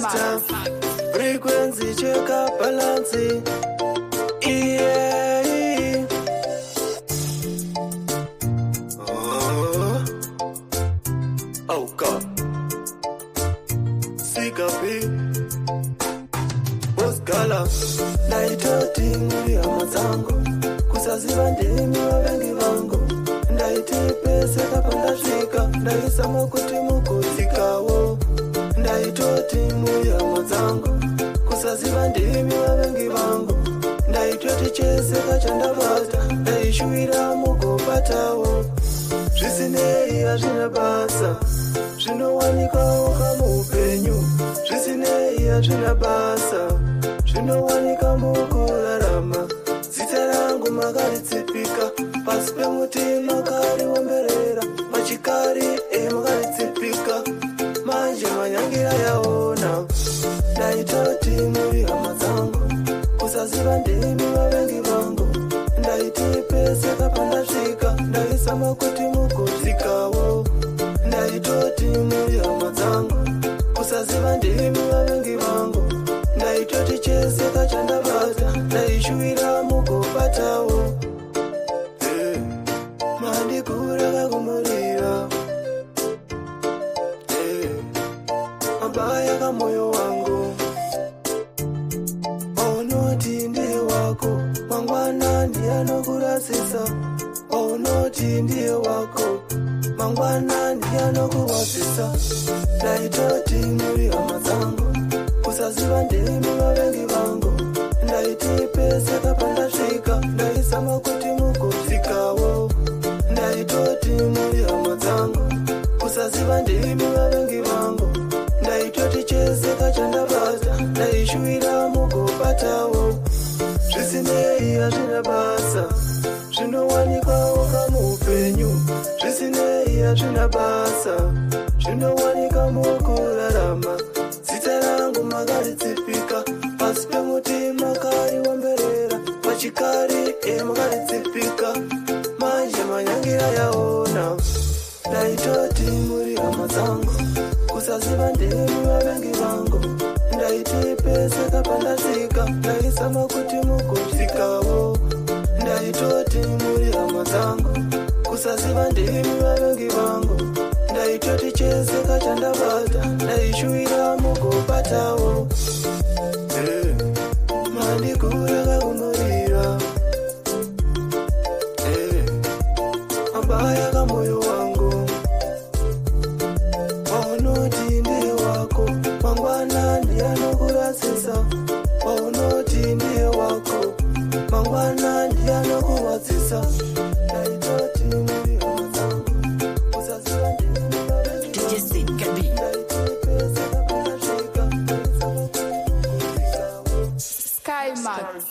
master. Frequency check up balance. Yeah. Oh God. Sikapi. Boskala. Naitoti muri amazango. Kusaziba ndimi wabengi vango. Ndaiti pese kapanda shika. Ndaisama kuti mukuzikawo. Ndaitoti muri amazango. Kusaziba ndimi wabengi vango. Ndaitoti chese kachandabata. Ndaishuira mukupatawo. Zvisinei hazvina basa. Zvinowanikawo kamupenyu. Zvisinei hazvina basa. Zvinowanika mukurarama. Zita rangu makaritsipika. Pasi pemuti makariomberera. Machikari makaritsipika. Manje manyangira yaona. Ndaitoti muri hama dzangu. Kusaziva ndimi vavengi vangu. Ndaiti pese kapanda svika. Ndaisama kuti mugozikawo. Ndaitoti muri hama dzangu. Kusaziva ndimi vavengi vangu. Ndaitoti chese kachandabata. Ndaishuira mugobatawo. Mandikura kakumurira. Mabaya kamoyo wangu. Onoti ndiye wako. Mangwana ndiye anokurasisa. Onoti ndiye wako. Mangwana ndiye anokuwasisa. Ndaitoti muri hama dzangu. Kusaziva ndimi vavengi vangu. Ndaiti pese kapanda svika. Ndaisama kuti mugozikawo. Ndaitoti muri hama dzangu. Kusaziva ndimi vavengi vangu. Ndaitoti chese kachandabata. Ndaishuira mugobatawo. Zvisinei hazvina basa. Zvinowanikawo kamupenyu. Zvisinei hazvina basa. Zvinowanika mukurarama. Zita rangu makaritsipika. Pasi pemuti makariomberera. Pachikari makaritsipika. Manje manyangira yaona. Ndaitoti muri hama dzangu. Kusaziva ndimi vavengi vangu. Ndaiti pese kapanda svika. Ndaisama kuti mugozikawo. Ndaitoti muri hama dzangu. Kusaziva ndimi vavengi vangu. Ndaitoti chese kachandabata. Ndaishuira mugobatawo. Mandikura kakumurira. Mabaya kamoyo wangu. Onoti ndiye wako. Mangwana ndiye anokurasisa. Onoti ndiye wako. Mangwana ndiye anokuwadzisa. Ndaitoti muri hama dzangu. Kusaziva ndimi vavengi vangu. Ndaiti pese kapanda svika. Ndaisama kuti mugozikawo. Sky Max.